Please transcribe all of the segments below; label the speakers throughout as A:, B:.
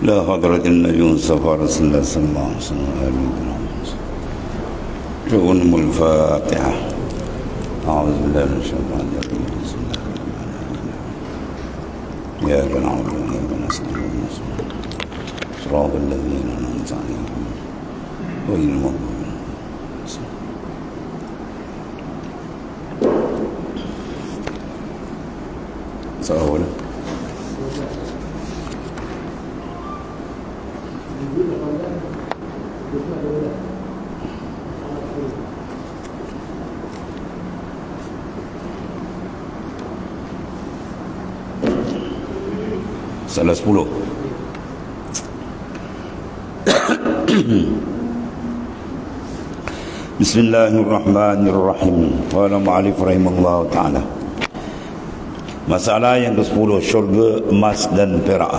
A: لا حضرة النبي المصطفى رسول الله صلى الله عليه وسلم. شؤون الفاتحة. أعوذ بالله من الشيطان الرجيم. بسم الله الرحمن الرحيم. إياك نعبد وإياك نستعين. صراط الذين أنعمت عليهم غير المغضوب. Salah. Salah 10. Bismillahirrahmanirrahim. Qala mu'allif rahimahullah ta'ala. Masalah yang ke-10, syurga emas dan perak.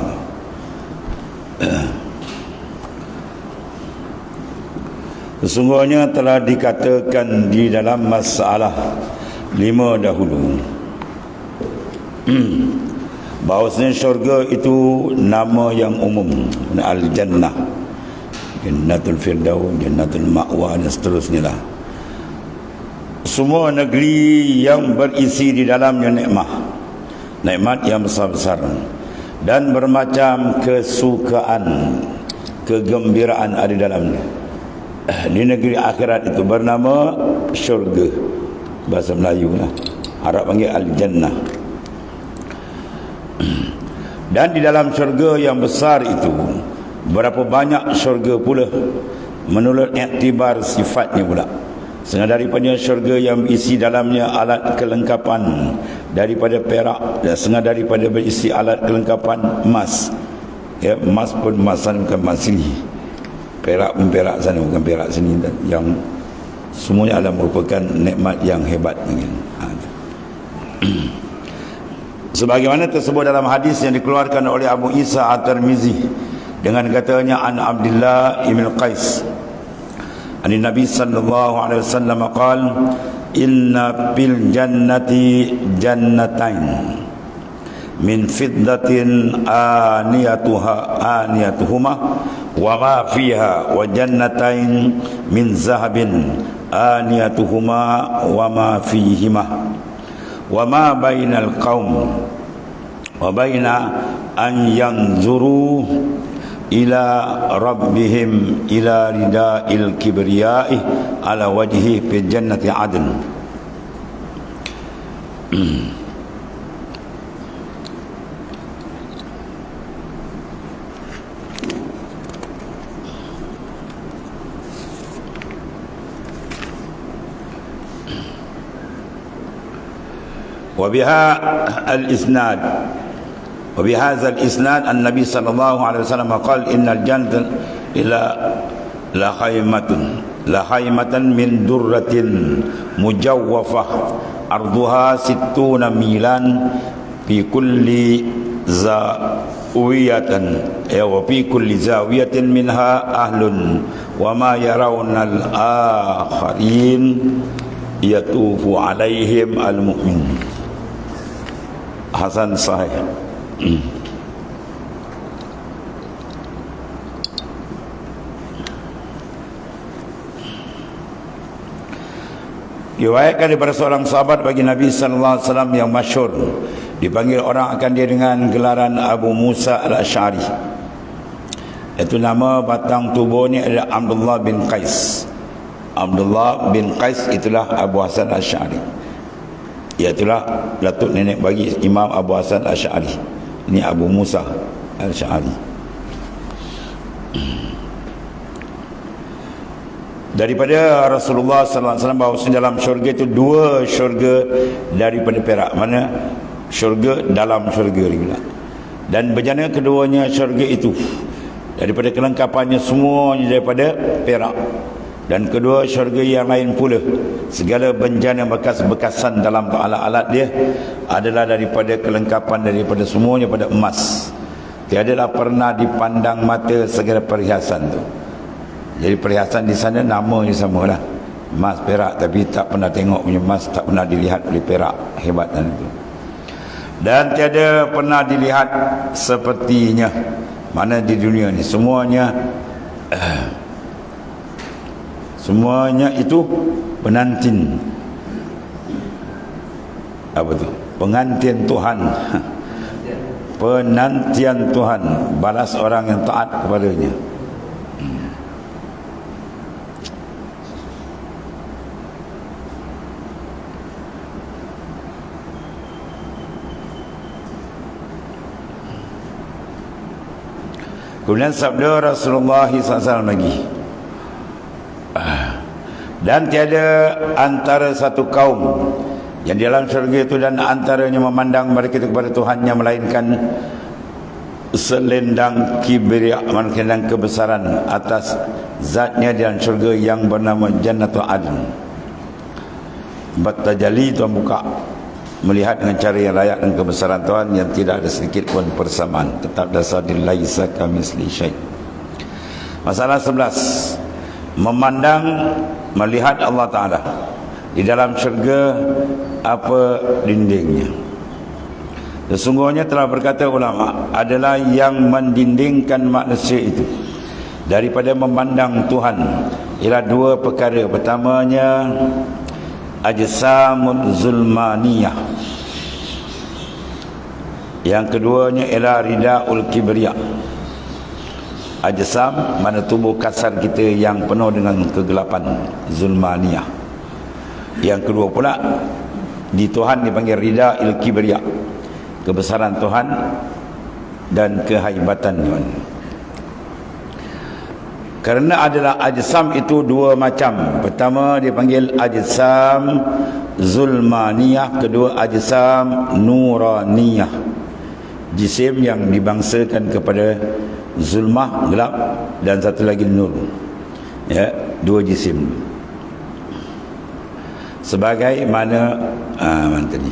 A: Sesungguhnya telah dikatakan di dalam masalah 5 dahulu bahawasanya syurga itu nama yang umum, Al-Jannah, Jannatul Firdaus, Jannatul Ma'wa dan seterusnya lah. Semua negeri yang berisi di dalamnya nikmat yang besar-besar dan bermacam kesukaan, kegembiraan ada di dalamnya. Di negeri akhirat itu bernama syurga, bahasa Melayu lah, Arab panggil Al-Jannah. Dan di dalam syurga yang besar itu berapa banyak syurga pula menurut iktibar sifatnya pula. Setengah daripada syurga yang berisi dalamnya alat kelengkapan daripada perak, dan setengah daripada berisi alat kelengkapan emas. Ya, emas pun emas sana, bukan emas sini. Perak pun perak sana, bukan perak sini. Yang semuanya adalah merupakan nikmat yang hebat. Sebagaimana tersebut dalam hadis yang dikeluarkan oleh Abu Isa At-Tirmizi dengan katanya an Abdullah ibn Qais Ani Nabi sallallahu alaihi wasallam qala inna fil jannati jannatain min fiddatin aniyatuhuma wa ma fiha wa jannatain min zahabin aniyatuhuma wa ma fihima wa ma bainal qaum wa baina an yanzuru ila rabbihim ila rida'il kibriyai ala wajhi fi jannati adn. Wa biha al-isnad وبهذا الإسناد النبي صلى الله عليه وسلم قال إن الجنة لخيمة من درة مجوفة أرضها 60 ميلا في كل زاوية وفي كل زاوية منها أهل وما يرون الآخرين يطوف عليهم المؤمن. حسن صحيح. Diriwayatkan daripada seorang sahabat bagi Nabi sallallahu alaihi wasallam yang masyhur, dipanggil orang akan dia dengan gelaran Abu Musa Al-Asy'ari. Itu nama batang tubuhnya adalah Abdullah bin Qais. Abdullah bin Qais itulah Abu Hasan Al-Asy'ari. Iaitulah datuk nenek bagi Imam Abu Hasan Al-Asy'ari. Ini Abu Musa Al-Asy'ari. Daripada Rasulullah sallallahu alaihi wasallam bahawa dalam syurga itu 2 syurga daripada perak. Mana syurga dalam syurga juga. Dan berjana keduanya syurga itu daripada kelengkapannya semuanya daripada perak. Dan kedua syurga yang lain pula segala benjana bekas-bekasan dalam alat-alat dia adalah daripada kelengkapan daripada semuanya pada emas. Tiadalah pernah dipandang mata segala perhiasan tu. Jadi perhiasan di sana namanya samalah, emas perak, tapi tak pernah tengok punya emas, tak pernah dilihat oleh perak hebatan itu. Dan tiada pernah dilihat sepertinya Mana di dunia ni semuanya itu penantin, apa tu, pengantin Tuhan. Penantian Tuhan, balas orang yang taat kepadanya. Kemudian sabda Rasulullah SAW lagi, dan tiada antara satu kaum yang di dalam syurga itu dan antaranya memandang mereka itu kepada Tuhannya, melainkan selendang kibriya, selendang kebesaran atas zatnya di dalam syurga yang bernama Jannatul Adn. Batajali, Tuhan buka, melihat dengan cara yang layak dan kebesaran Tuhan yang tidak ada sedikit pun persamaan. Tetap dasar di laisa kamitsli syai'. Masalah 11, memandang, melihat Allah Ta'ala di dalam syurga, apa dindingnya. Sesungguhnya telah berkata ulama, adalah yang mendindingkan manusia itu daripada memandang Tuhan ialah dua perkara. Pertamanya ajsamul zulmaniyah, yang keduanya ialah ridaul kibriya. Ajsam mana tubuh kasar kita yang penuh dengan kegelapan, zulmaniyah. Yang kedua pula di Tuhan dipanggil ridaul kibriya, kebesaran Tuhan dan kehaibatan Tuhan. Kerana adalah ajsam itu dua macam. Pertama dipanggil ajsam zulmaniyah, kedua ajsam nuraniyah, jisim yang dibangsakan kepada zulmah, gelap, dan satu lagi nur. Ya, dua jisim. Sebagaimana mana tadi?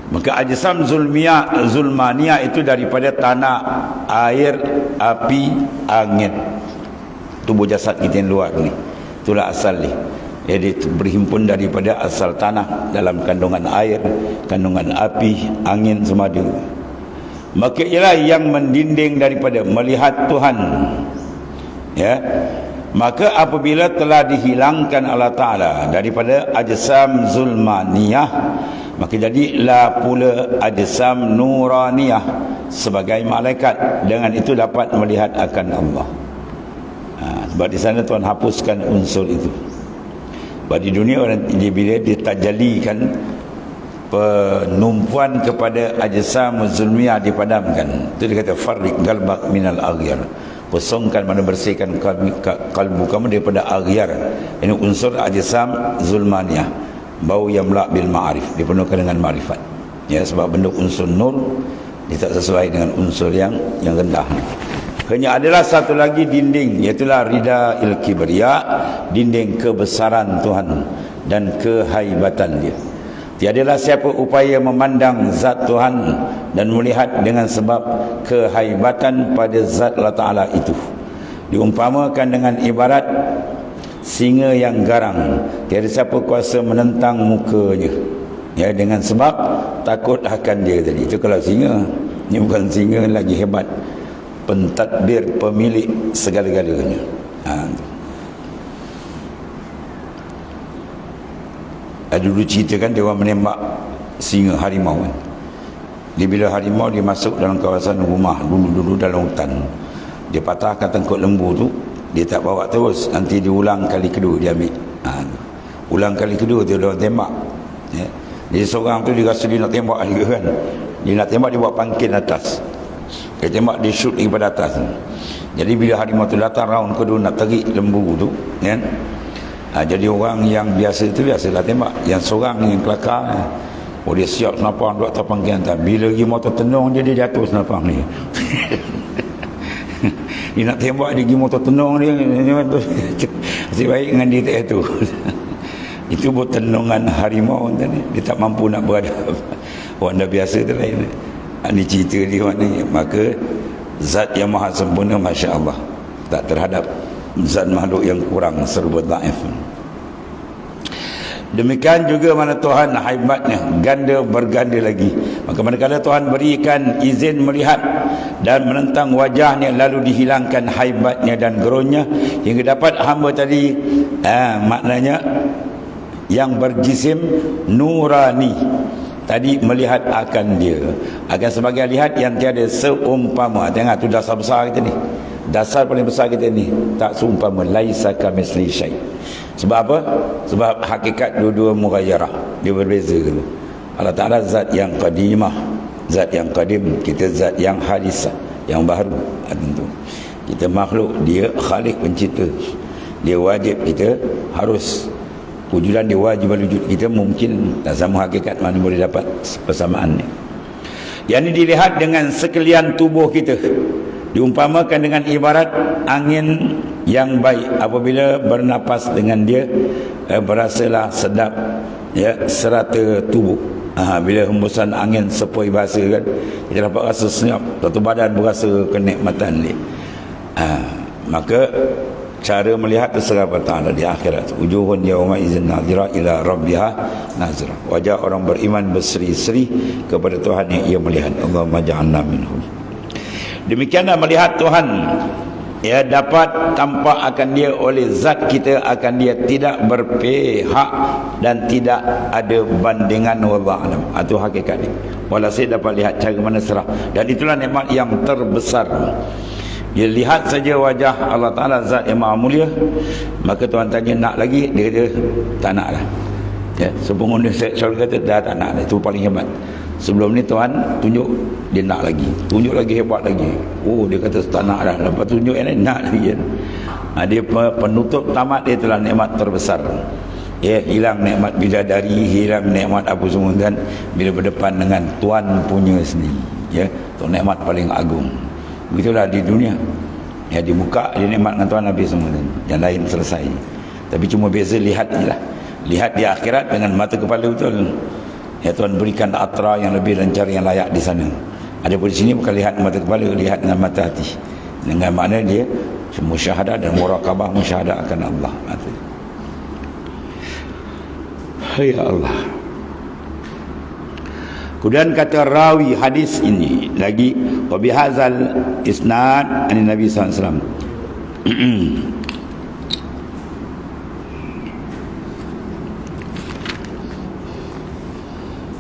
A: Maka ajsam zulmaniyah itu daripada tanah, air, api, angin. Tubuh jasad kita yang luar ni, itulah asal ni. Jadi berhimpun daripada asal tanah dalam kandungan air, kandungan api, angin, semua ada. Maka ialah yang mendinding daripada melihat Tuhan. Ya, maka apabila telah dihilangkan Allah Ta'ala daripada ajsam zulmaniyah, maka jadilah pula ajsam nuraniyah sebagai malaikat. Dengan itu dapat melihat akan Allah. Sebab di sana Tuhan hapuskan unsur itu. Sebab di dunia orang bila ditajalikan penumpuan kepada ajsam zulmiyah dipadamkan, itu dia kata farriq qalbak minal aghyar, kosongkan, mana bersihkan kalbu kamu daripada aghyar. Ini unsur ajsam zulmaniyah, bau yang melak bil ma'arif, dipenuhkan dengan ma'rifat. Ya, sebab bentuk unsur nur dia tak sesuai dengan unsur yang rendah. Hanya adalah satu lagi dinding, iaitulah ridail kibriya, dinding kebesaran Tuhan dan kehaibatan dia. Tiadalah siapa upaya memandang zat Tuhan dan melihat dengan sebab kehaibatan pada zat Allah Ta'ala itu. Diumpamakan dengan ibarat singa yang garang, tiada siapa kuasa menentang mukanya. Ya, dengan sebab takut akan dia tadi. Itu kalau singa. Ini bukan singa lagi hebat, pentadbir, pemilik segala-galanya. Ada dulu cerita kan, dia orang menembak singa harimau kan. Dia bila harimau dia masuk dalam kawasan rumah, dulu dalam hutan, dia patahkan tengkuk lembu tu, dia tak bawa terus, nanti diulang kali kedua dia ambil. Ulang kali kedua dia orang tembak. Ya. Jadi seorang tu dia rasa dia nak tembak juga kan. Dia nak tembak, dia buat pangkin atas. Dia tembak, dia shoot daripada atas. Jadi bila harimau tu datang round kedua nak tarik lembu tu kan, jadi orang yang biasa tu biasalah tembak. Yang seorang ni yang kelakar, dia siap senapang duduk atas pangkin atas. Bila harimau tertenung dia jatuh senapang ni. Dia nak tembak, dia harimau tertenung dia nasib baik dengan dia tak jatuh. Itu bertenungan harimau tadi. Dia tak mampu nak beradab. Orang dah biasa tu lain. Ini cerita dia orang ni. Maka zat yang maha sempurna, Masya Allah, tak terhadap zat makhluk yang kurang serba dhaif. Demikian juga mana Tuhan haibatnya, ganda berganda lagi. Maka manakala Tuhan berikan izin melihat dan menentang wajahnya, lalu dihilangkan haibatnya dan gerunnya, hingga dapat hamba tadi maknanya yang berjisim nurani tadi melihat akan dia, akan sebagai lihat yang tiada seumpama. Tengok tu dasar besar kita ni, dasar paling besar kita ni, tak seumpama, laisa kamitsli syai. Sebab apa? Sebab hakikat dua-dua mughayyarah, dia berbeza dulu. Allah Ta'ala zat yang qadimah, zat yang qadim, kita zat yang hadisah, yang baru. Tentu kita makhluk, dia khalik pencipta, dia wajib, kita harus wujudan, dia wajib wujud. Kita mungkin tak sama hakikat, mana boleh dapat persamaan ni. Yang ini dilihat dengan sekalian tubuh kita, diumpamakan dengan ibarat angin yang baik. Apabila bernapas dengan dia, berasalah sedap, ya, serata tubuh. Bila hembusan angin sepoi bahasa kan, kita dapat rasa senyap, satu badan berasa kenikmatan ni. Maka cara melihat terserah pada Ta'ala di akhirat. Wujuhun yawma idzin nadhira ila rabbiha nazira. Wajah orang beriman berseri-seri kepada Tuhan yang ia melihat. Allahumma ja'alna minhum. Demikianlah melihat Tuhan, ya, dapat tampak akan dia oleh zat kita, akan dia tidak berpihak dan tidak ada bandingan. Wallahu alam. Itu hakikat ni. Walhasil dapat lihat cara mana serah, dan itulah nikmat yang terbesar. Dia lihat saja wajah Allah Ta'ala, zat yang maha mulia. Maka Tuhan tanya nak lagi, dia kata tak nak lah, ya, sepenghuni syurga kata dah tak nak lah. Itu paling hebat. Sebelum ni Tuhan tunjuk, dia nak lagi, tunjuk lagi, hebat lagi. Dia kata tak nak dah, lepas tunjuk yang lain nak lagi. Dia penutup tamat, dia telah nikmat terbesar. Ya, hilang nikmat bidadari, hilang nikmat apa semua kan, bila berdepan dengan Tuhan punya sendiri, ya, itu nikmat paling agung. Begitulah di dunia, ya, dibuka dia nikmat dengan Tuhan habis semua, yang lain selesai. Tapi cuma beza lihat je lah. Lihat di akhirat dengan mata kepala betul, ya, Tuhan berikan atra yang lebih dan cara yang layak di sana. Ada pun di sini bukan lihat mata kepala, lihat dengan mata hati, dengan makna dia musyahadah dan muraqabah, musyahadah akan Allah. Ya Allah. Kemudian kata rawi hadis ini lagi, wa bihadzal isnad an Nabi sallallahu alaihi wasallam.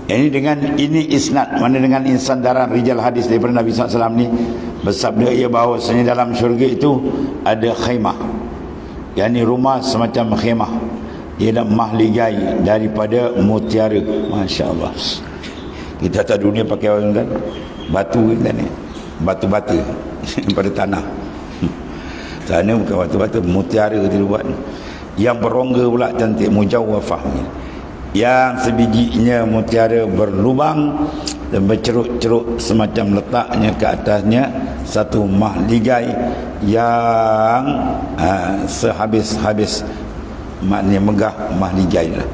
A: Ini dengan ini isnad, mana dengan sandaran rijal hadis daripada Nabi sallallahu alaihi wasallam ni bersabda ia bahawasanya dalam syurga itu ada khemah, yakni rumah semacam khemah, ia mahligai daripada mutiara. Masya-Allah. Kita tak dunia pakai orang kan batu kan ni, batu-batu pada tanah. Sana bukan batu-batu, mutiara dia buat, yang berongga pula cantik, mujawwafah, yang sebijinya mutiara berlubang dan berceruk-ceruk semacam letaknya ke atasnya satu mahligai yang sehabis-habis, maknanya megah mahligai lah.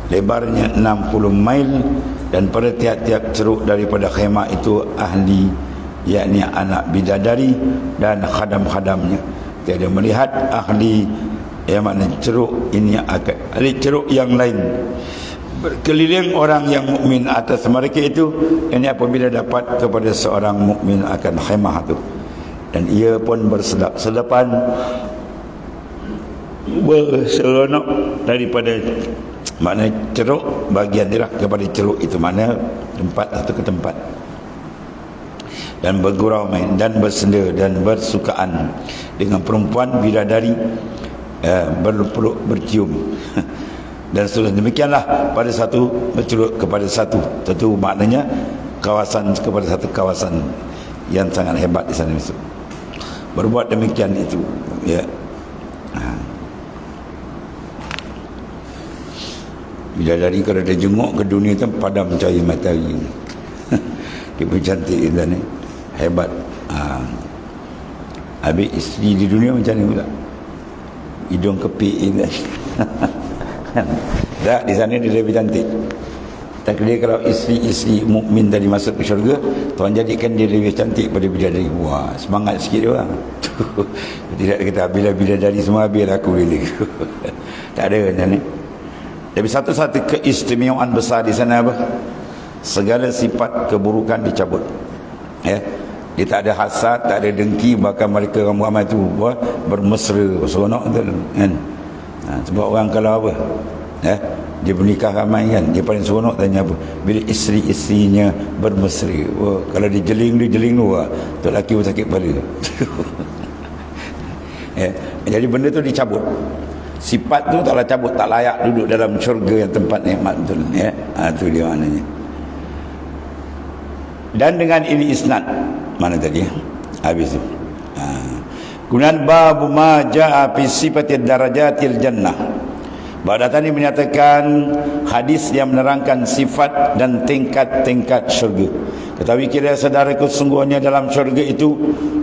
A: Lebarnya 60 mil, dan pada tiap-tiap ceruk daripada khemah itu ahli, yakni anak bidadari dan khadam-khadamnya. Tiada melihat ahli, yang mana ceruk ini akan ahli ceruk yang lain berkeliling orang yang mukmin atas mereka itu. Ini apabila dapat kepada seorang mukmin akan khemah itu, dan ia pun bersedap-sedapan, berseronok daripada mana ceruk bagian dia kepada ceruk itu, mana tempat atau ke tempat, dan bergurau main dan bersenda dan bersukaan dengan perempuan bidadari, berpeluk bercium dan seterusnya. Demikianlah pada satu berceruk kepada satu, tentu maknanya kawasan kepada satu kawasan yang sangat hebat di sana itu. Berbuat demikian itu, ya. Bidadari kalau dia jenguk ke dunia tu padam cahaya matahari. Dia pun cantik dan hebat. Habis isteri di dunia macam ni pula, hidung kepik kan. Tak, di sana dia lebih cantik. Tak kira kalau isteri mukmin tadi masuk ke syurga, Tuhan jadikan dia lebih cantik pada bidadari. Wah, semangat sikit dia orang. Tidak kata bila bidadari semua habis aku ni. Tak ada macam ni. Tapi satu-satu keistimewaan besar di sana apa? Segala sifat keburukan dicabut. Ya. Dia tak ada hasad, tak ada dengki, bahkan mereka ramai-ramai tu bermesra, seronok tu kan. Sebab orang kalau apa, dia bernikah ramai kan, dia paling seronok tanya apa, bila isteri-isterinya bermesra. Kalau dia jeling tu tu lelaki pun sakit kepala. Jadi benda tu dicabut. Sifat tu taklah cabut, tak layak duduk dalam syurga yang tempat nikmat betul. Tu dia maknanya. Dan dengan ini isnad mana tadi habis tu. Kemudian bab ma jaa fi sifatil darajatil jannah. Bab tadi menyatakan hadis yang menerangkan sifat dan tingkat-tingkat syurga. Tetapi kira saudaraku, sungguhnya dalam syurga itu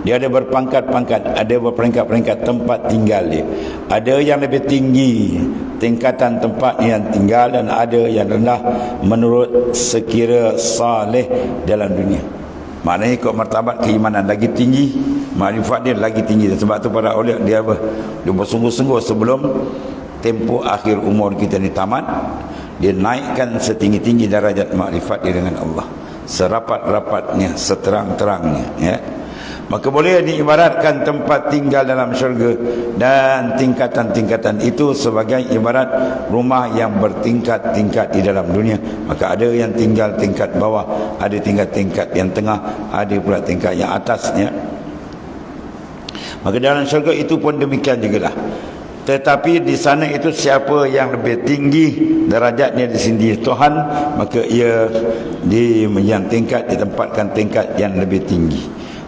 A: dia ada berpangkat-pangkat, ada berperingkat-peringkat tempat tinggal dia. Ada yang lebih tinggi tingkatan tempat yang tinggal, dan ada yang rendah menurut sekira saleh dalam dunia. Maknanya kalau martabat keimanan lagi tinggi, makrifat dia lagi tinggi. Sebab tu para ulama dia bersungguh-sungguh sebelum tempoh akhir umur kita ni tamat, dia naikkan setinggi-tinggi darajat makrifat dia dengan Allah, serapat-rapatnya, seterang-terangnya, ya. Maka boleh diibaratkan tempat tinggal dalam syurga dan tingkatan-tingkatan itu sebagai ibarat rumah yang bertingkat-tingkat di dalam dunia. Maka ada yang tinggal tingkat bawah, ada tingkat-tingkat yang tengah, ada pula tingkat yang atasnya. Maka dalam syurga itu pun demikian juga lah. Tetapi di sana itu siapa yang lebih tinggi derajatnya di sini Tuhan, maka ia yang tingkat ditempatkan tingkat yang lebih tinggi.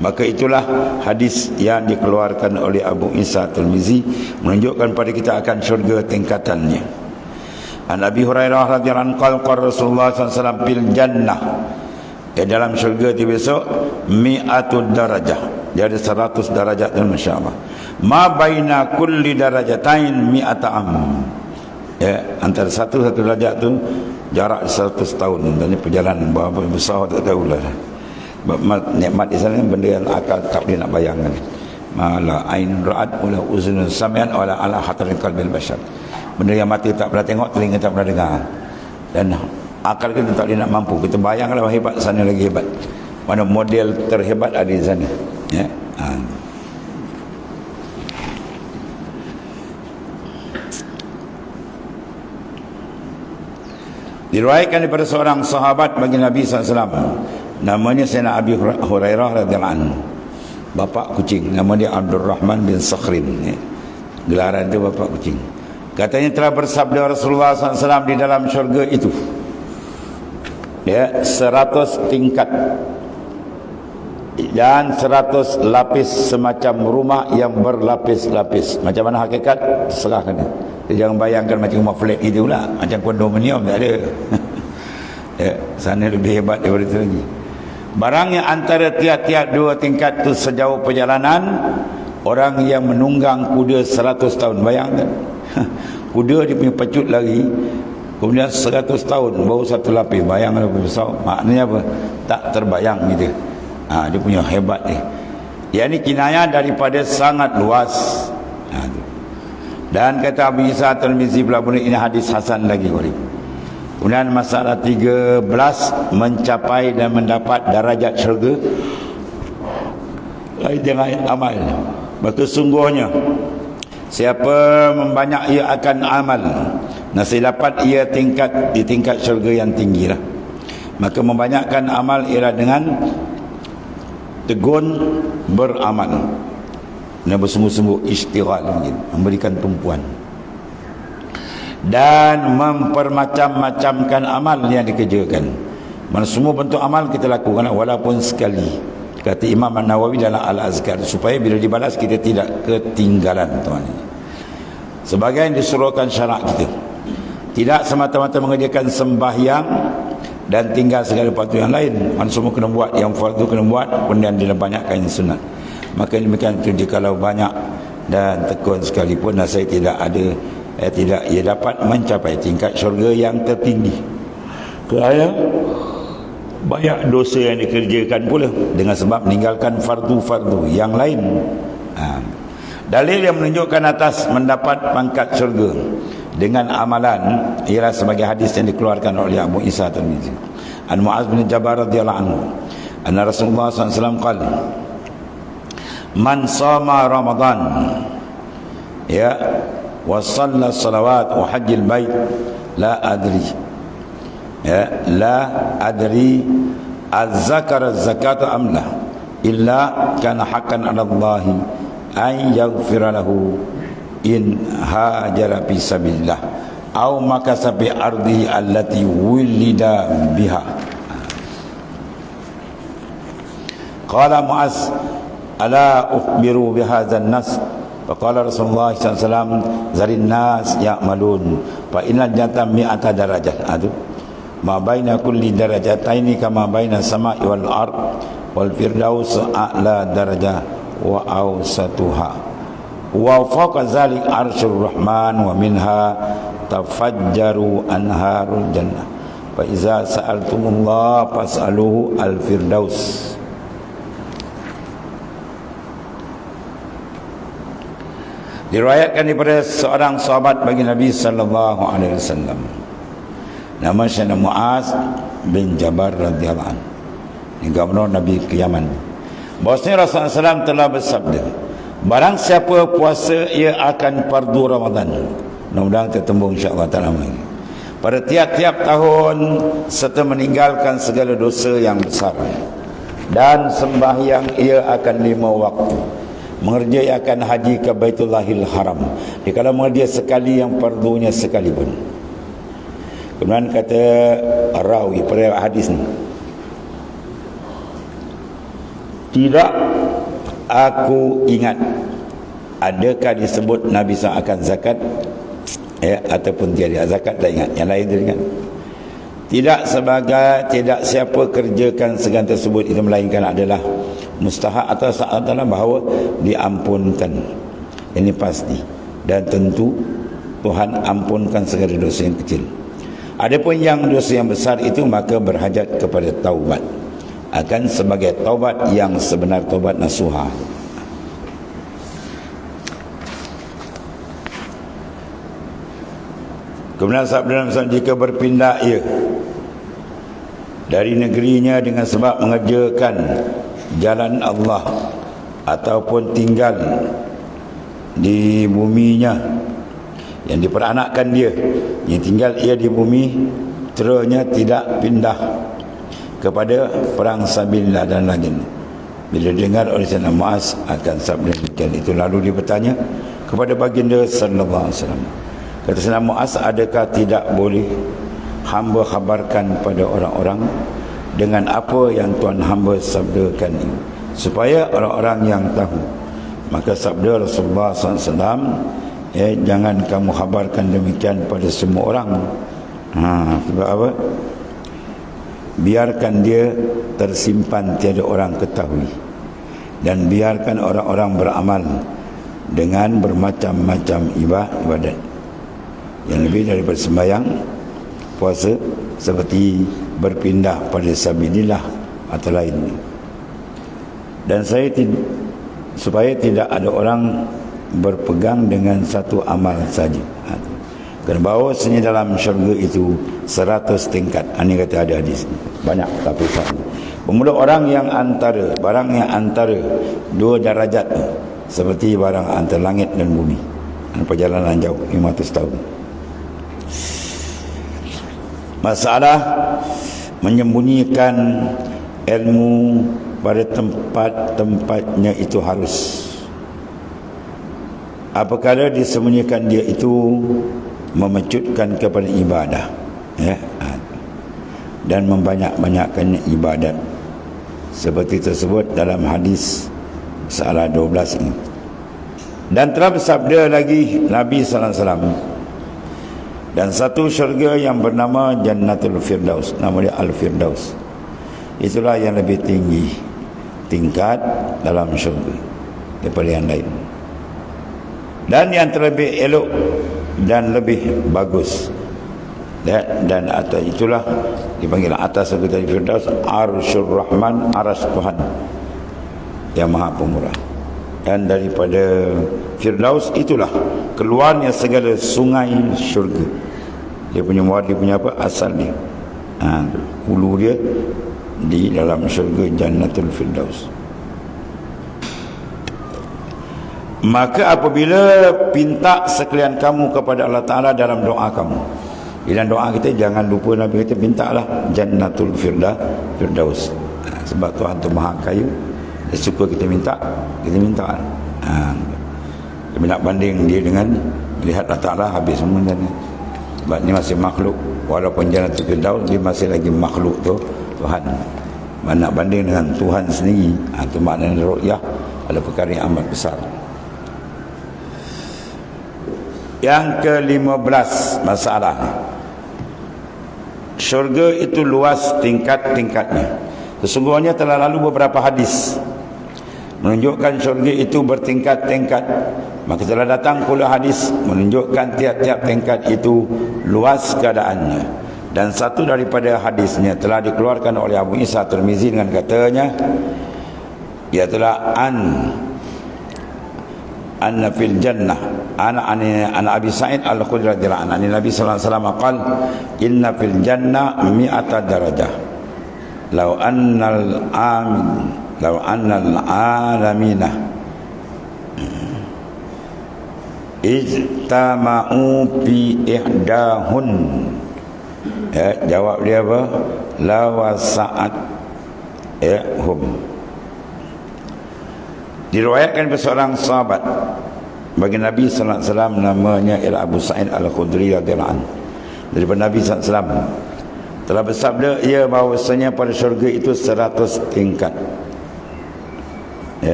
A: Maka itulah hadis yang dikeluarkan oleh Abu Isa Tirmizi menunjukkan pada kita akan syurga tingkatannya. An Abi Hurairah radhiyallahu anhu qala Rasulullah SAW fil jannah, dalam syurga itu besok mi'atud darajah, dia ada 100 darajat dan masya-Allah. Ma baina kulli darajatain mi'ata am, antara satu derajat tu jarak 100 tahun. Dan perjalanan berapa besar tak tahulah. Nikmat di sana benda yang akal tak boleh nak bayangkan. Mala ain ra'at wala uzun sami'an wala ala hatarin qalbil bashar. Benda yang mata tak pernah tengok, telinga tak pernah dengar, dan akal kita tak boleh nak mampu. Kita bayangkanlah hebat sana lagi hebat. Mana model terhebat ada di sana, ya. Diriwayatkan daripada seorang sahabat bagi Nabi SAW, namanya Sayyidina Abi Hurairah radhiyallahu anhu, bapa kucing, nama dia Abdurrahman bin Sakhrin, gelaran dia bapa kucing. Katanya telah bersabda Rasulullah SAW di dalam syurga itu, 100 tingkat dan 100 lapis semacam rumah yang berlapis-lapis. Macam mana hakikat? Serahkan dia. Jangan bayangkan macam rumah flat itu pula, macam kondominium, tak ada. Sana lebih hebat daripada itu lagi. Barangnya antara tiap-tiap 2 tingkat itu sejauh perjalanan orang yang menunggang kuda 100 tahun. Bayangkan, kuda dia punya pecut lagi, kemudian 100 tahun baru satu lapis. Bayangkan lebih besar. Maknanya apa? Tak terbayang gitu. Dia punya hebat dia. Yang ini kinayah daripada sangat luas. Dan kata Abu Isa Tirmizi pula, ini hadis hasan lagi. Kemudian masalah 13, mencapai dan mendapat darajat syurga dengan amal. Maka sungguhnya siapa membanyak ia akan amal, nasi dapat ia tingkat di tingkat syurga yang tinggi lah. Maka membanyakkan amal ialah dengan tegun beramal dan bersungguh-sungguh istighal, memberikan tumpuan dan mempermacam-macamkan amal yang dikerjakan. Mana semua bentuk amal kita lakukan walaupun sekali. Kata Imam An-Nawawi dalam Al-Azkar, supaya bila dibalas kita tidak ketinggalan, tuan. Sebagai yang disuruhkan syarak kita, tidak semata-mata mengerjakan sembahyang dan tinggal segala patuh yang lain. Mana semua kena buat, yang fardu kena buat, kemudian dilebanyakkan yang sunat. Maka demikian itu, kalau banyak dan tekun sekalipun, saya tidak ada, tidak ia dapat mencapai tingkat syurga yang tertinggi. Kerana banyak dosa yang dikerjakan pula dengan sebab meninggalkan fardu-fardu yang lain. Dalil yang menunjukkan atas mendapat pangkat syurga dengan amalan ialah sebagai hadis yang dikeluarkan oleh Abu Isa Tirmizi. An Mu'az bin Jabal radhiyallahu anhu, anna Rasulullah SAW qala man sama Ramadan ya wa shalla salawat wa hajjil bait la adri ya la adri az-zakara az-zakata am la illa kana haqqan 'ala Allah an yaghfira lahu in hajara fi sabilillah aw makasa bi ardi allati wulida biha. Qala Mu'az ala ukhbiru bihadha an-nas faqala Rasulullah sallallahu alaihi wasallam zarin nas ya'malun fa inna jannata mi'ata darajat adu ma baina kulli darajataini kama baina sama'i wal ard wal firdaus a'la darajah wa awsatuha wa fawqa zalik arsyur rahman wa minha tafajjaru anharul jannah fa iza sa'altumullah fas'aluhu al firdaus. Diriwayatkan daripada seorang sahabat bagi Nabi sallallahu alaihi wasallam, nama Sayyidina Mu'az bin Jabal radhiyallahu anhu, ini gubernur Nabi ke Yaman, bahwasanya Rasulullah SAW telah bersabda, barang siapa puasa ia akan fardu Ramadan, mudah-mudahan tertembung insya-Allah taala pada tiap-tiap tahun serta meninggalkan segala dosa yang besar, dan sembahyang ia akan 5 waktu, mengerjakan haji ke Baitullahil Haram dikala mengerja sekali yang fardunya sekalipun. Kemudian kata rawi pada hadis ni, tidak aku ingat adakah disebut Nabi SAW akan zakat ataupun tiada. Zakat tak ingat, yang lain dia ingat. Tidak siapa kerjakan segala tersebut itu melainkan adalah mustahak atau adalah bahawa diampunkan. Ini pasti dan tentu Tuhan ampunkan segala dosa yang kecil. Adapun yang dosa yang besar itu maka berhajat kepada taubat, akan sebagai taubat yang sebenar, taubat nasuha. Kemudian sabda Nabi, jika berpindah ia dari negerinya dengan sebab mengerjakan jalan Allah ataupun tinggal di buminya yang diperanakkan dia, yang tinggal ia di bumi, terusnya tidak pindah kepada perang sabilillah dan lain. Bila dengar oleh Sayyidina Mu'az akan sabda demikian itu, lalu dia bertanya kepada baginda sallallahu alaihi wasallam, kata Sayyidina Mu'az, adakah tidak boleh hamba khabarkan pada orang-orang dengan apa yang Tuhan hamba sabdakan ini, supaya orang-orang yang tahu. Maka sabda Rasulullah SAW, jangan kamu khabarkan demikian pada semua orang. Sebab apa? Biarkan dia tersimpan, tiada orang ketahui, dan biarkan orang-orang beramal dengan bermacam-macam ibadat yang lebih daripada sembahyang, puasa, seperti berpindah pada sabilillah atau lain. Dan supaya tidak ada orang berpegang dengan satu amal saja. Kerana bahawasanya dalam syurga itu 100 tingkat. Ini kata ada hadis. Banyak tapi sama. Bermula barang yang antara 2 darajat, seperti barang antara langit dan bumi, perjalanan jauh 500 tahun. Masalah menyembunyikan ilmu pada tempat-tempatnya itu harus. Apakala disembunyikan dia itu memecutkan kepada ibadah, dan membanyak-banyakkan ibadat, seperti tersebut dalam hadis Salah 12 ini. Dan telah bersabda lagi Nabi sallallahu alaihi wasallam, dan satu syurga yang bernama Jannatul Firdaus, nama dia Al-Firdaus, itulah yang lebih tinggi tingkat dalam syurga daripada yang lain, dan yang terlebih elok dan lebih bagus. Dan atas itulah dipanggil atas syurga Firdaus Arsyur Rahman, aras Tuhan yang Maha Pemurah. Dan daripada Firdaus itulah keluarnya segala sungai syurga. Dia punya muat, dia punya apa, asal dia, hulu dia di dalam syurga Jannatul Firdaus. Maka apabila pinta sekalian kamu kepada Allah Ta'ala dalam doa kamu, dalam doa kita jangan lupa Nabi kata mintalah Jannatul Firdaus. Sebab Tuhan tu maha kaya, dia suka kita minta Kami nak banding dia dengan lihat Allah Ta'ala habis semua dan sebab ni masih makhluk, walaupun Jannatul Firdaus dia masih lagi makhluk tu Tuhan. Nak banding dengan Tuhan sendiri, itu maknanya ru'yah ada perkara yang amat besar. Yang ke-15 masalah, syurga itu luas tingkat-tingkatnya. Sesungguhnya telah lalu beberapa hadis menunjukkan syurga itu bertingkat-tingkat. Maka telah datang pula hadis menunjukkan tiap-tiap tingkat itu luas keadaannya. Dan satu daripada hadisnya telah dikeluarkan oleh Abu Isa Tirmizi dengan katanya, ialah anna fil jannah ana Abi Sa'id Al-Khudri radhiyallahu anhu Nabi sallallahu alaihi wasallam qala inna fil jannah mi'ata darajah law annal alamina ijtama'u fi ihdahun. Jawab dia apa? La wasa'at hum. Diriwayatkan oleh seorang sahabat bagi Nabi sallallahu alaihi wasallam, namanya ialah Abu Sa'id Al-Khudri radhiyallahu anhu, daripada Nabi sallallahu alaihi wasallam telah bersabda ia bahawasanya pada syurga itu 100 tingkat.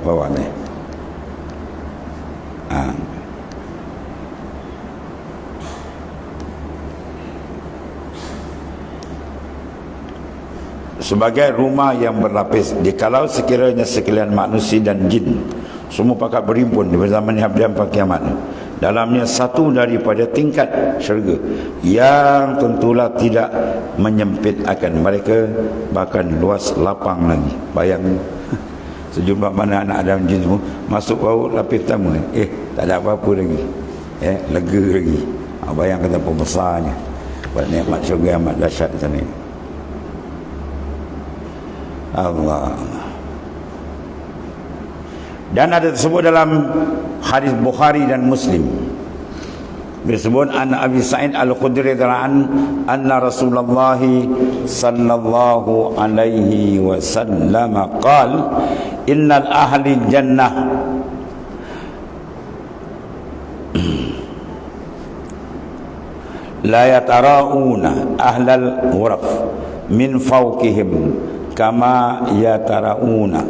A: Bawah ni. Sebagai rumah yang berlapis, jikalau sekiranya sekalian manusia dan jin semua pakat berimpun di zaman hadam kiamat, dalamnya satu daripada tingkat syurga yang tentulah tidak menyempit akan mereka, bahkan luas lapang lagi. Bayang sejumlah mana anak Adam jin semua masuk bau lapis pertama, tak ada apa-apa lagi, lega lagi. Bayang kata pembesarnya buat nikmat syurga amat dahsyat sana. Allah. Dan ada tersebut dalam hadis Bukhari dan Muslim, disebut an Abi Sa'id Al-Khudri radhiyallahu anhu anna Rasulullah sallallahu alaihi wasallam qala innal ahli jannah la yatara'una ahlal ghuraf min fawqihim kama yatara'una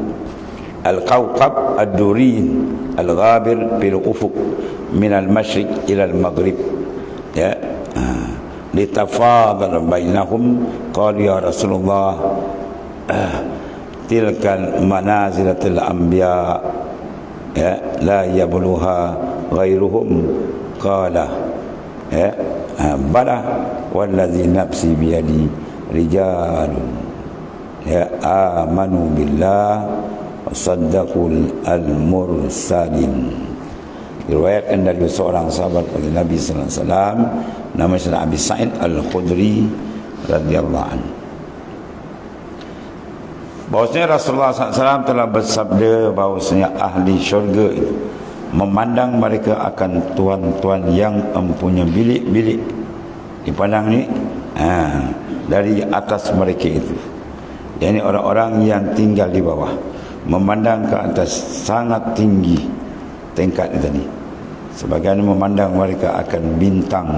A: al-kawkab ad-durin al-ghabir bil ufuq min al-mashriq ila al-maghrib litafadal bainahum. Qala ya Rasulullah tilka manazilatul anbiya la yabluha ghairuhum. Qala bala wallazi nafsi biyadi rijalun amanu billah wa saddaqul al-mursalin. Diriwayatkan dari seorang sahabat dari Nabi sallallahu alaihi wasallam, namanya Abi Sa'id Al-Khudri radhiyallahu anhu, bahwasanya Rasulullah SAW telah bersabda bahwasanya ahli syurga itu memandang mereka akan tuan-tuan yang mempunyai bilik-bilik dipandang ni dari atas mereka itu, yakni orang-orang yang tinggal di bawah, memandang ke atas sangat tinggi tingkat tadi, sebagaimana memandang mereka akan bintang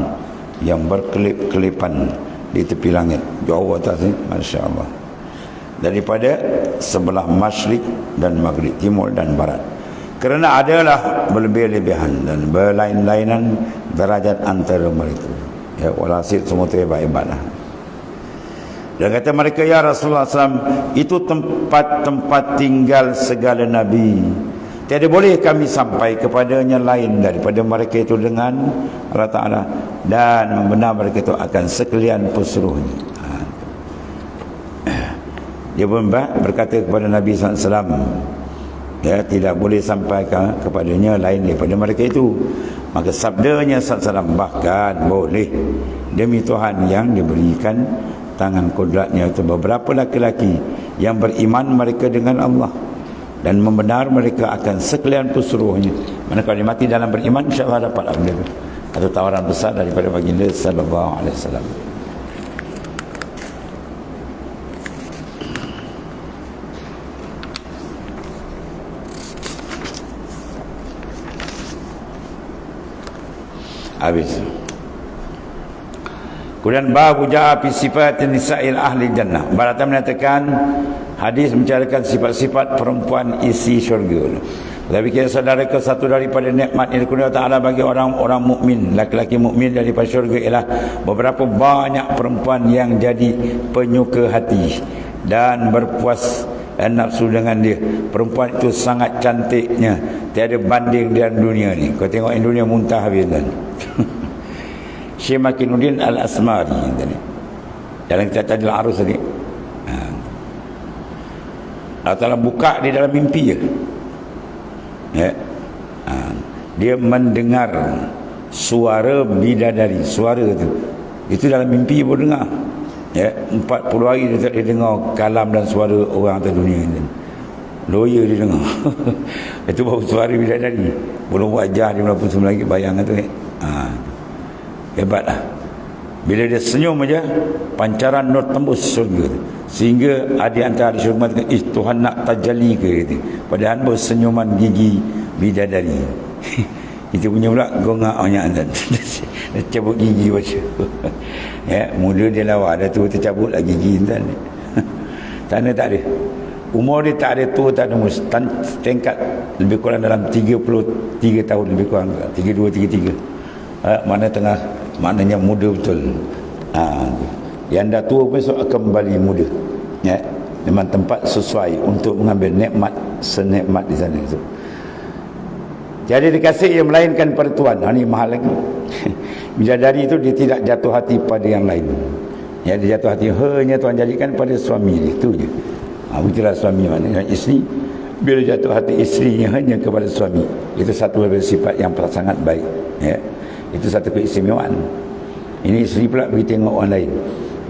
A: yang berkelip-kelipan di tepi langit jauh atas ni, Masya Allah, daripada sebelah masyrik dan maghrib, timur dan barat. Kerana adalah berlebih-lebihan dan berlain-lainan derajat antara mereka. Walhasil semua itu hebat-hebat lah. Dan kata mereka, ya Rasulullah SAW, itu tempat-tempat tinggal segala Nabi. Tiada boleh kami sampai kepadanya lain daripada mereka itu dengan Allah Ta'ala, dan membenar mereka itu akan sekalian pesuruhnya. Dia pun berkata kepada Nabi SAW, tidak boleh sampai kepadanya lain daripada mereka itu. Maka sabdanya SAW, bahkan boleh demi Tuhan yang diberikan tangan kodratnya itu beberapa laki-laki yang beriman mereka dengan Allah dan membenar mereka akan sekalian pesuruhnya. Manakala dia mati dalam beriman, insya-Allah dapat benda itu. Atau tawaran besar daripada baginda sallallahu alaihi wasallam. Habis. Kemudian babu ja'a fi sifat nisa'il ahli jannah. Barata menyatakan hadis menceritakan sifat-sifat perempuan isi syurga. Tapi kita saudara ke satu daripada nikmat yang dikurniakan Taala bagi orang-orang mukmin, laki-laki mukmin daripada syurga ialah beberapa banyak perempuan yang jadi penyuka hati dan berpuas nafsu dengan dia. Perempuan itu sangat cantiknya, tiada banding dalam dunia ni. Kau tengok dunia muntah habis kan. Syekh Makinuddin Al-Asmari dalam kitab Tajul Arus tadi, Allah Ta'ala buka di dalam mimpi je, ya. Dia mendengar suara bidadari. Suara itu dalam mimpi pun dengar, ya. 40 hari dia tak dengar kalam dan suara orang atas dunia ini. Lawyer dia dengar. Itu baru suara bidadari. Belum wajah dia melapun lagi, bayang tu, hebatlah. Bila dia senyum aja, pancaran nur tembus syurga, sehingga ada antara syurga mengatakan, Tuhan nak tajalli ke itu. Padahal bersenyuman gigi bidadari. Itu punya pula gongak banyak kan. Dia cabut gigi baca. Ya, muda dia lawa, dah tua tercabut lagi gigi kan. Tanda tak ada. Umur dia tak ada tua, tak ada tingkat lebih kurang dalam 33 tahun lebih kurang, 32 33. Mana tengah, maknanya muda betul. Yang dah tua besok akan kembali muda, ya. Memang tempat sesuai untuk mengambil nikmat senikmat di sana itu. Jadi dikasih yang melainkan pada Tuhan. Ini mahal lagi. Bidadari itu dia tidak jatuh hati pada yang lain, ya. Dia jatuh hati hanya Tuhan jadikan pada suami dia, itu je. Itulah suami maknanya isteri. Bila jatuh hati isterinya hanya kepada suami, itu satu sifat yang sangat baik, ya. Itu satu keistimewaan. Ini isteri pula pergi tengok orang lain,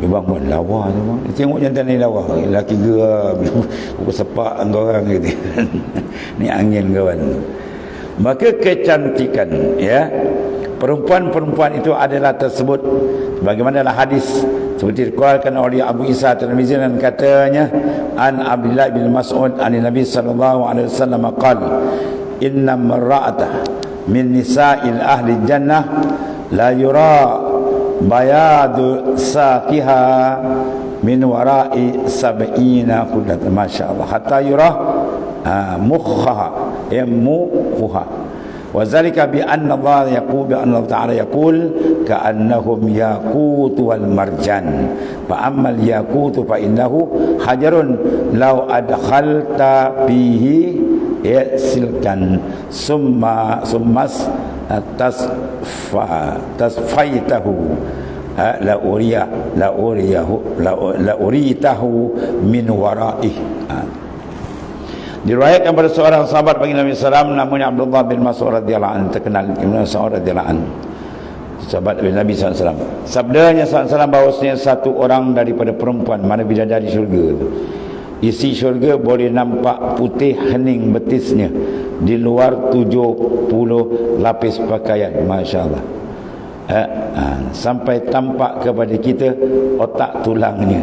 A: dia bangun lawa tu, dia tengok jantan ni lawa, lelaki geram, buku sepak orang gitu. Ni angin kawan. Maka kecantikan, ya, perempuan-perempuan itu adalah tersebut bagaimanalah hadis seperti dikeluarkan oleh Abu Isa Tirmizi dan katanya, an Abdullah bin Mas'ud an Nabi sallallahu alaihi wasallam qala, inna mar'ata min nisa'il ahli jannah la yura bayadu saqiha min wara'i sab'ina kullatan, masyaallah, hatta yura mukhaha, mukhaha. Wa zalika bi anna Allah yaqul, bi anna Allah Ta'ala yaqul ka'annahum yaqut wal marjan, fa ammal yaqut fa innahu hajarun law adkhalta fihi yasilkan summas tasfaitahu la uritahu min wara'ih. Diriwayatkan pada seorang sahabat bagi Nabi SAW namanya Abdullah bin Mas'ud radhiyallahu anhu, terkenal Ibnu Mas'ud radhiyallahu anhu, sahabat Nabi SAW. Sabdanya SAW bahawasanya satu orang daripada perempuan, mana bidadari syurga, isi syurga boleh nampak putih hening betisnya di luar 70 lapis pakaian, masya-Allah. Sampai tampak kepada kita otak tulangnya.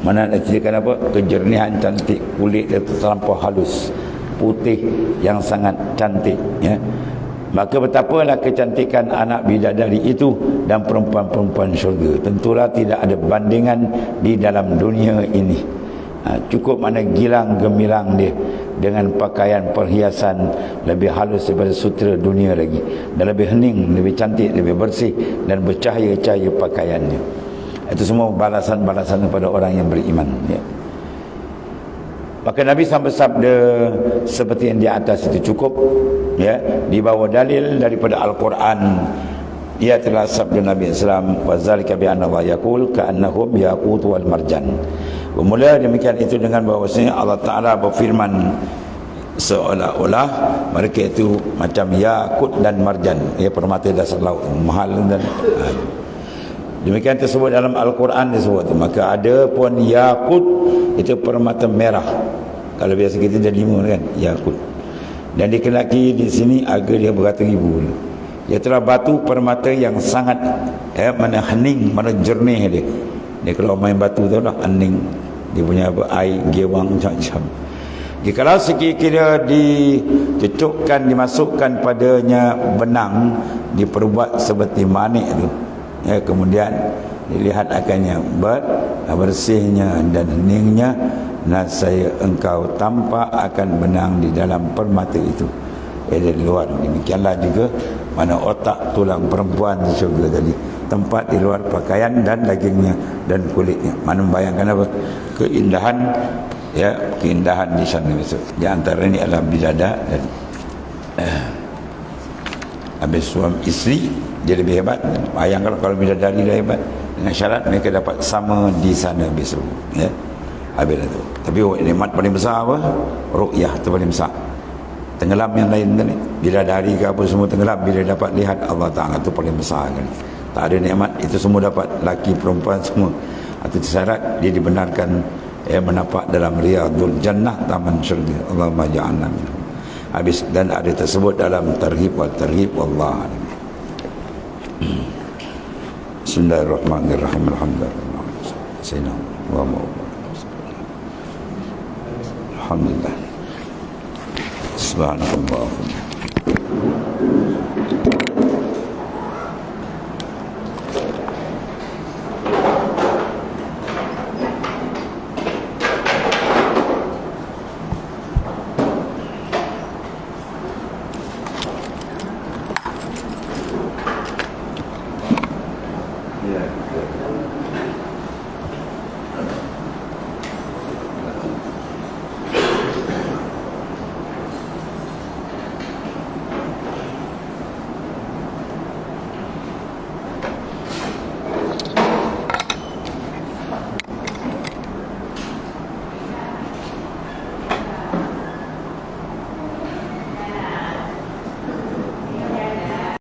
A: Mana nak ceritakan apa? Kejernihan cantik, kulit dia terlampau halus, putih yang sangat cantik, ya. Maka betapalah kecantikan anak bidadari itu dan perempuan-perempuan syurga. Tentulah tidak ada bandingan di dalam dunia ini. Cukup mana gilang gemilang dia dengan pakaian perhiasan lebih halus daripada sutera dunia lagi, dan lebih hening, lebih cantik, lebih bersih dan bercahaya-cahaya pakaiannya. Itu semua balasan-balasan kepada orang yang beriman, ya. Maka Nabi SAW bersabda seperti yang di atas itu cukup, ya. Dibawa dalil daripada Al-Quran. Ia telah sabda Nabi SAW, wa zalika bi anna Allah yaqul ka'annahum yaqut wal marjan. Bermula demikian itu dengan bahawasanya Allah Ta'ala berfirman seolah-olah mereka itu macam yakut dan marjan, ya, permata dasar laut, mahal dan Demikian tersebut dalam Al-Quran disebut. Maka ada pun yakut, itu permata merah. Kalau biasa kita dah 5 kan, yakut. Dan dikenaki di sini harga dia beratus-ribu. Iaitulah batu permata yang sangat mana hening, mana jernih dia. Dia kalau main batu tu lah hening. Dia punya air gewang macam-macam. Jikalau sekira-kira dicocokkan, dimasukkan padanya benang, diperbuat seperti manik tu, kemudian dilihat akannya bersihnya dan heningnya, nasaya engkau tampak akan benang di dalam permata itu, dari luar. Demikianlah juga mana otak tulang perempuan di syurga tadi, tempat di luar pakaian dan dagingnya dan kulitnya. Mana membayangkan apa? Keindahan, keindahan di sana besok. Di antara ini adalah bidadari dan habis suami isteri dia lebih hebat. Bayangkan kalau bidadari dah hebat, dengan syarat mereka dapat sama di sana besok. Habis itu. Tapi nikmat paling besar apa? Ru'yah itu paling besar. Tenggelam yang lain tadi, bidadari ke apa semua tenggelam, bila dapat lihat Allah Ta'ala itu paling besar kan. Tak ada nikmat, itu semua dapat, laki perempuan semua. Atau syarat dia dibenarkan menapak dalam riyadul jannah, taman syurga. Allahumma ja'alna minhum. Habis, dan ada tersebut dalam tarhib wal tarhib wallah. Bismillahirrahmanirrahim. Alhamdulillah. Sayyidina Muhammad. Alhamdulillah. Subhanallah. Ya.